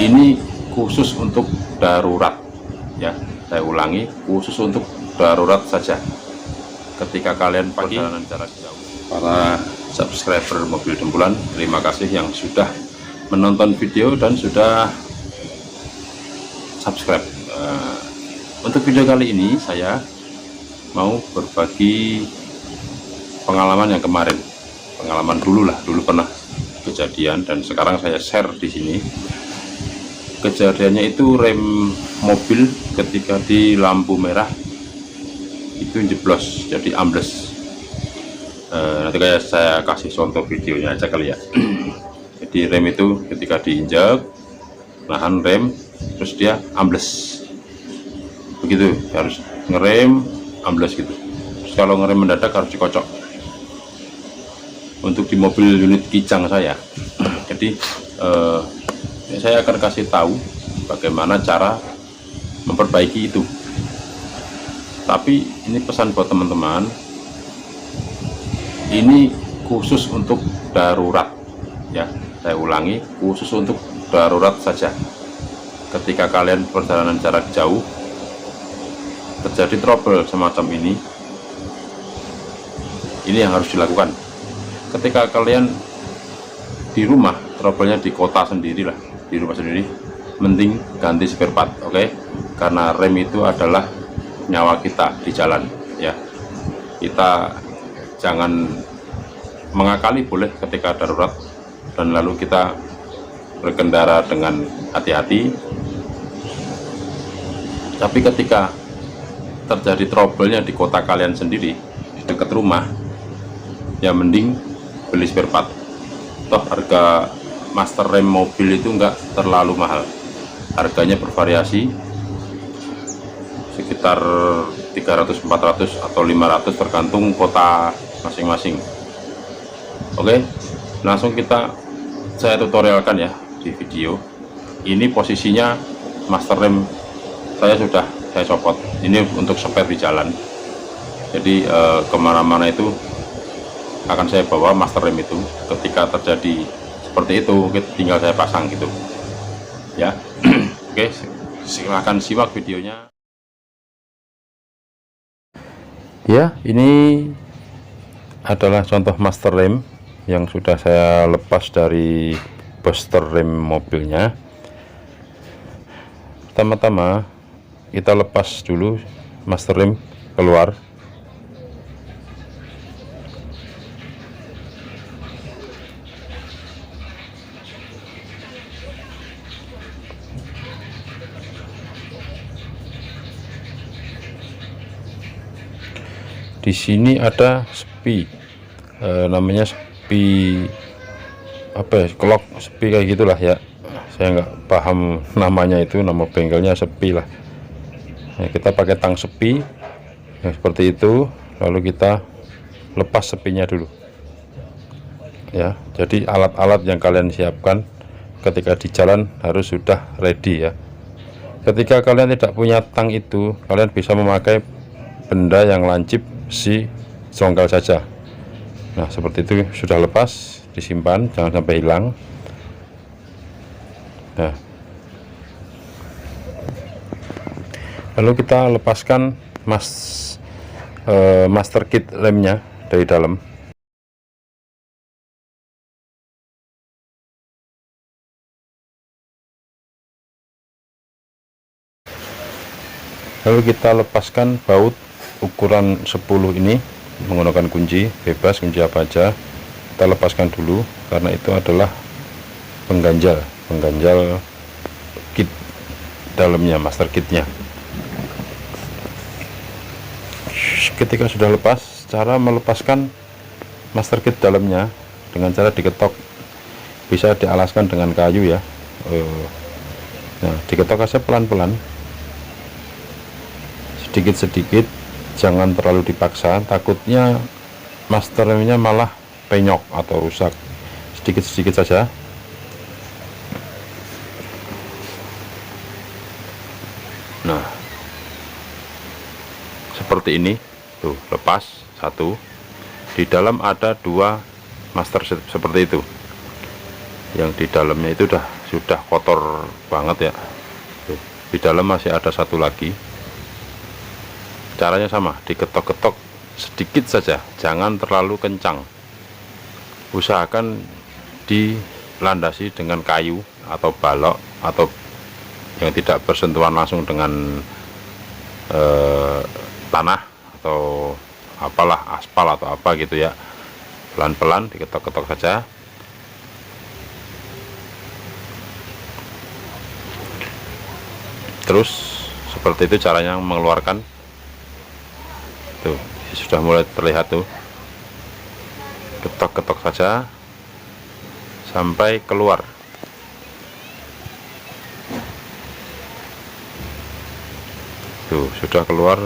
Ini khusus untuk darurat ya, saya ulangi, khusus untuk darurat saja. Ketika kalian perjalanan jarak jauh. Para subscriber Mobil Dempulan, terima kasih yang sudah menonton video dan sudah subscribe. Untuk video kali ini saya mau berbagi pengalaman yang kemarin, pengalaman dulu pernah kejadian dan sekarang saya share di sini. Kejadiannya itu rem mobil ketika di lampu merah itu jeblos, jadi ambles. Nanti kayak saya kasih contoh videonya aja kali ya. Jadi rem itu ketika diinjak, nahan rem, terus dia ambles. Begitu, harus ngerem, ambles gitu. Terus kalau ngerem mendadak harus dikocok. Untuk di mobil unit Kijang saya. Jadi saya akan kasih tahu bagaimana cara memperbaiki itu. Tapi ini pesan buat teman-teman, ini khusus untuk darurat ya, saya ulangi, khusus untuk darurat saja. Ketika kalian perjalanan jarak jauh terjadi trouble semacam ini yang harus dilakukan. Ketika kalian di rumah, trouble-nya di kota sendiri lah, di rumah sendiri, mending ganti spare part, oke? Karena rem itu adalah nyawa kita di jalan ya. Kita jangan mengakali boleh ketika darurat, dan lalu kita berkendara dengan hati-hati. Tapi ketika terjadi trouble-nya di kota kalian sendiri, di dekat rumah, ya mending beli spare part. Toh harga master rem mobil itu enggak terlalu mahal, harganya bervariasi sekitar 300, 400 atau 500 tergantung kota masing-masing. Oke, langsung saya tutorialkan ya di video ini. Posisinya master rem saya sudah saya copot, ini untuk spare di jalan. Jadi kemana-mana itu akan saya bawa master rem itu. Ketika terjadi seperti itu, tinggal saya pasang gitu ya. Oke, silahkan simak videonya ya. Ini adalah contoh master rem yang sudah saya lepas dari booster rem mobilnya. Pertama-tama kita lepas dulu master rem keluar. Di sini ada sepi, namanya sepi apa ya, clock sepi kayak gitulah ya, saya nggak paham namanya itu, nama bengkelnya sepi lah. Nah, kita pakai tang sepi ya, seperti itu. Lalu kita lepas sepinya dulu ya. Jadi alat-alat yang kalian siapkan ketika di jalan harus sudah ready ya. Ketika kalian tidak punya tang itu, kalian bisa memakai benda yang lancip, si jongkal saja. Nah seperti itu, sudah lepas, disimpan, jangan sampai hilang. Nah, lalu kita lepaskan master kit remnya dari dalam. Lalu kita lepaskan baut ukuran 10 ini menggunakan kunci bebas, kunci apa aja. Kita lepaskan dulu karena itu adalah pengganjal kit dalamnya, master kitnya. Ketika sudah lepas, cara melepaskan master kit dalamnya dengan cara diketok, bisa dialaskan dengan kayu ya. Nah, diketok aja pelan-pelan, sedikit-sedikit, jangan terlalu dipaksa, takutnya master remnya malah penyok atau rusak. Sedikit-sedikit saja. Nah seperti ini tuh, lepas satu, di dalam ada dua master seperti itu. Yang di dalamnya itu sudah kotor banget ya. Tuh, di dalam masih ada satu lagi. Caranya sama, diketok-ketok sedikit saja, jangan terlalu kencang. Usahakan dilandasi dengan kayu atau balok atau yang tidak bersentuhan langsung dengan tanah atau apalah, aspal atau apa gitu ya. Pelan-pelan diketok-ketok saja. Terus seperti itu caranya mengeluarkan. Tuh, sudah mulai terlihat tuh. Ketok-ketok saja sampai keluar. Tuh, sudah keluar,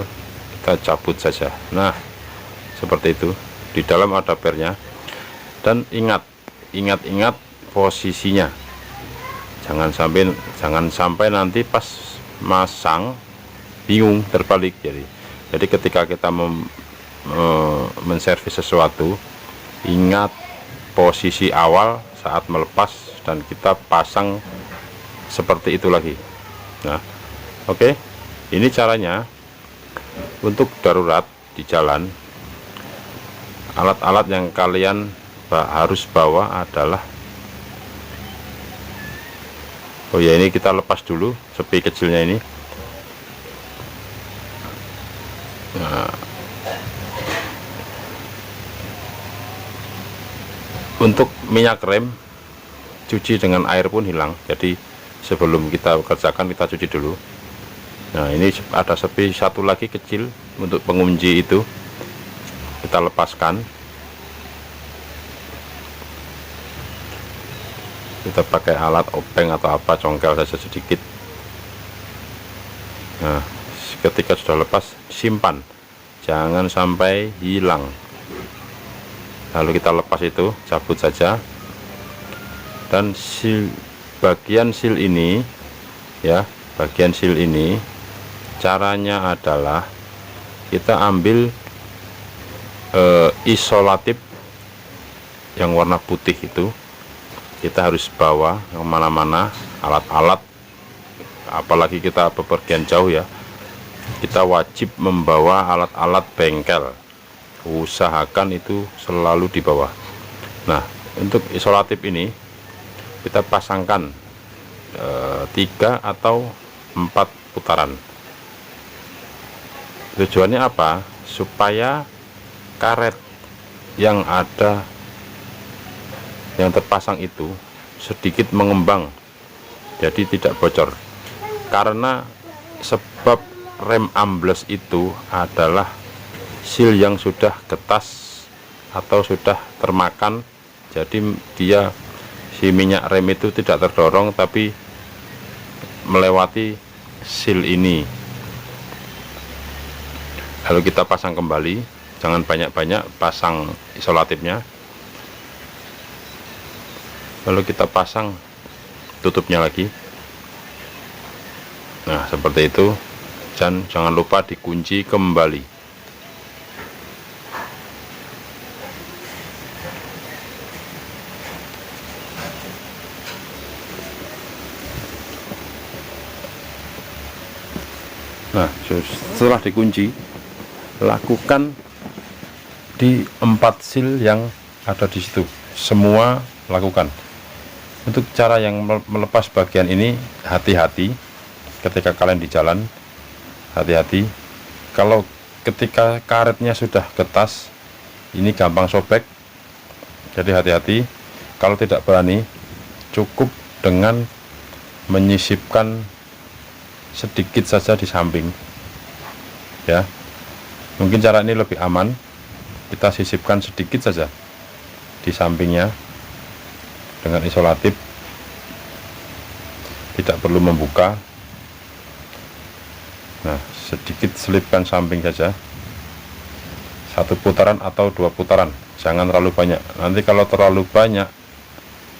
kita cabut saja. Nah, seperti itu. Di dalam ada pernya. Dan ingat posisinya. Jangan sampai nanti pas masang bingung, terbalik. Jadi ketika kita menservis sesuatu, ingat posisi awal saat melepas dan kita pasang seperti itu lagi. Nah, oke. Ini caranya untuk darurat di jalan. Alat-alat yang kalian harus bawa adalah, oh ya, ini kita lepas dulu sepi kecilnya ini. Nah, untuk minyak rem, cuci dengan air pun hilang. Jadi sebelum kita kerjakan, kita cuci dulu. Nah, ini ada sepi satu lagi kecil untuk pengunci itu, kita lepaskan. Kita pakai alat obeng atau apa, congkel saja sedikit. Nah, ketika sudah lepas, simpan, jangan sampai hilang. Lalu kita lepas itu, cabut saja. Dan bagian seal ini ya, bagian seal ini caranya adalah kita ambil isolatif yang warna putih itu, kita harus bawa kemana-mana. Alat-alat, apalagi kita bepergian jauh ya, kita wajib membawa alat-alat bengkel. Usahakan itu selalu di bawah. Nah, untuk isolatif ini kita pasangkan 3 atau 4 putaran. Tujuannya apa? Supaya karet yang terpasang itu sedikit mengembang, jadi tidak bocor. Karena sebab rem ambles itu adalah seal yang sudah getas atau sudah termakan, jadi si minyak rem itu tidak terdorong tapi melewati seal ini. Lalu kita pasang kembali, jangan banyak-banyak pasang isolatifnya. Lalu kita pasang tutupnya lagi. Nah, seperti itu. Dan jangan lupa dikunci kembali. Nah, setelah dikunci, lakukan di 4 seal yang ada di situ. Semua lakukan. Untuk cara yang melepas bagian ini, hati-hati ketika kalian di jalan. Hati-hati kalau ketika karetnya sudah getas, ini gampang sobek. Jadi hati-hati. Kalau tidak berani, cukup dengan menyisipkan sedikit saja di samping ya. Mungkin cara ini lebih aman. Kita sisipkan sedikit saja di sampingnya dengan isolatif, tidak perlu membuka. Nah, sedikit selipkan samping saja, 1 putaran atau 2 putaran, jangan terlalu banyak. Nanti kalau terlalu banyak,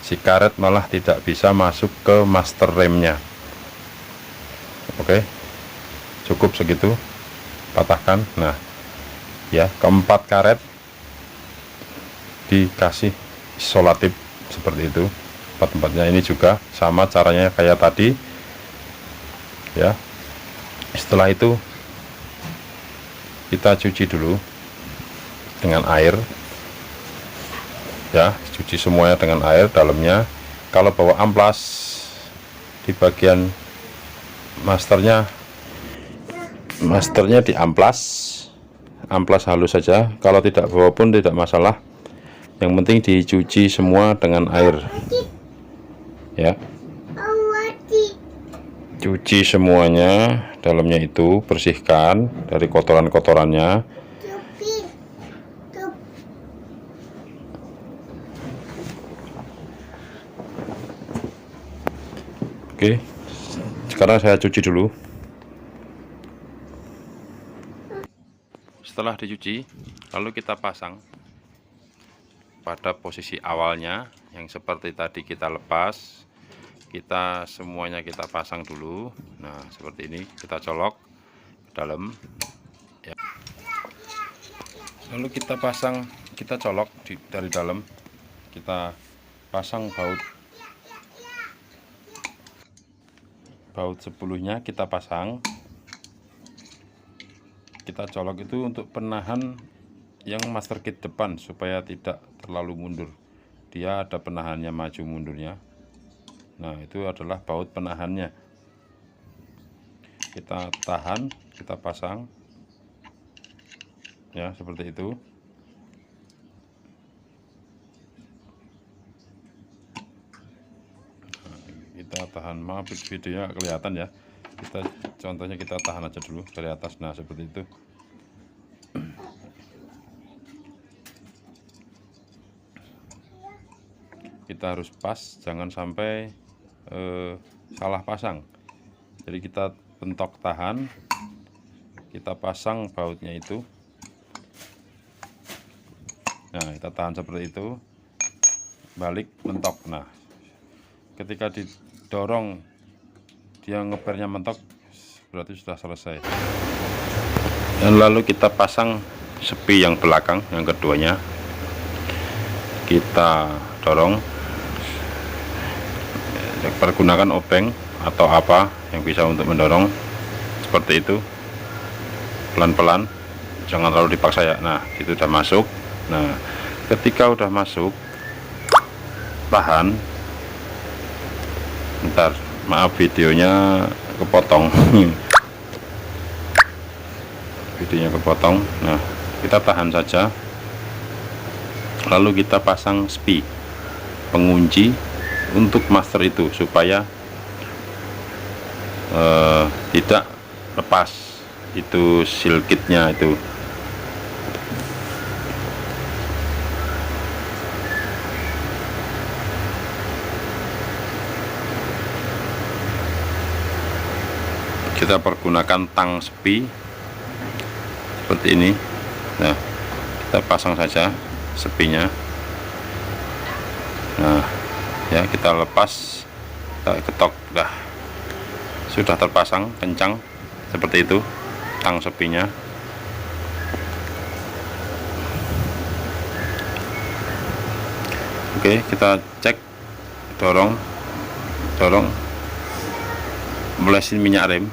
si karet malah tidak bisa masuk ke master remnya. Oke, cukup segitu, patahkan. Nah ya, keempat karet dikasih isolatif seperti itu. tempat-tempatnya. Ini juga sama caranya kayak tadi ya. Setelah itu kita cuci dulu dengan air ya, cuci semuanya dengan air dalamnya. Kalau bawa amplas di bagian masternya di amplas halus saja. Kalau tidak bawa pun tidak masalah, yang penting dicuci semua dengan air ya. Cuci semuanya dalamnya itu, bersihkan dari kotoran-kotorannya. Oke, sekarang saya cuci dulu. Setelah dicuci, lalu kita pasang pada posisi awalnya yang seperti tadi kita lepas. Kita semuanya kita pasang dulu. Nah, seperti ini kita colok ke dalam ya. Lalu kita pasang, kita colok dari dalam, kita pasang baut 10-nya kita pasang. Kita colok itu untuk penahan yang master kit depan supaya tidak terlalu mundur. Dia ada penahannya maju mundurnya. Nah, itu adalah baut penahannya. Kita tahan, kita pasang ya, seperti itu. Nah, kita tahan, maaf videonya kelihatan ya, kita contohnya kita tahan aja dulu dari atas. Nah, seperti itu. Kita harus pas, jangan sampai salah pasang. Jadi kita pentok tahan, kita pasang bautnya itu. Nah, kita tahan seperti itu, balik mentok. Nah, ketika didorong dia ngepernya mentok, berarti sudah selesai. Dan lalu kita pasang sepi yang belakang, yang keduanya kita dorong. Pergunakan obeng atau apa yang bisa untuk mendorong seperti itu, pelan-pelan, jangan terlalu dipaksa ya. Nah, itu udah masuk. Nah, ketika udah masuk, tahan. Bentar, maaf videonya kepotong. Videonya kepotong. Nah, kita tahan saja. Lalu kita pasang spi pengunci untuk master itu supaya tidak lepas itu seal kitnya itu. Kita pergunakan tang spi seperti ini. Nah, kita pasang saja spinya. Nah ya, kita lepas, kita ketok, sudah terpasang kencang seperti itu tang sepinya. Oke, kita cek, dorong, melesin minyak rem.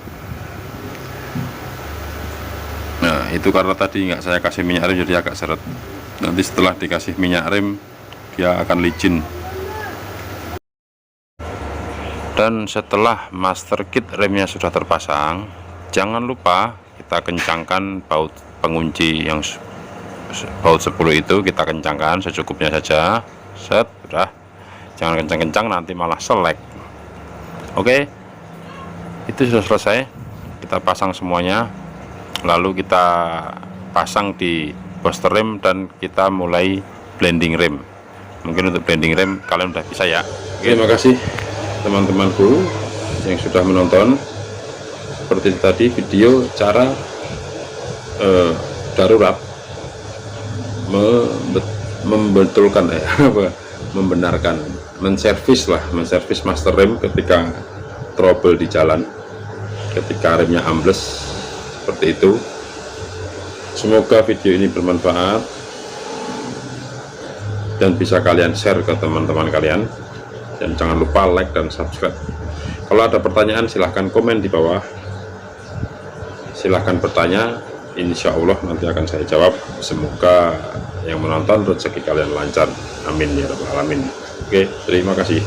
Nah, itu karena tadi nggak saya kasih minyak rem jadi agak seret. Nanti setelah dikasih minyak rem dia akan licin. Dan setelah master kit remnya sudah terpasang, jangan lupa kita kencangkan baut pengunci yang baut 10 itu, kita kencangkan secukupnya saja. Set, udah, jangan kencang-kencang nanti malah selek. Oke, itu sudah selesai. Kita pasang semuanya, lalu kita pasang di booster rem dan kita mulai blending rem. Mungkin untuk blending rem kalian udah bisa ya. Oke, terima kasih teman-temanku yang sudah menonton. Seperti tadi video cara darurat membetulkan membenarkan, menservis master rem ketika trouble di jalan, ketika remnya ambles seperti itu. Semoga video ini bermanfaat dan bisa kalian share ke teman-teman kalian dan jangan lupa like dan subscribe. Kalau ada pertanyaan silahkan komen di bawah, silahkan bertanya, insya Allah nanti akan saya jawab. Semoga yang menonton rezeki kalian lancar, amin ya rabbal alamin. Oke, terima kasih.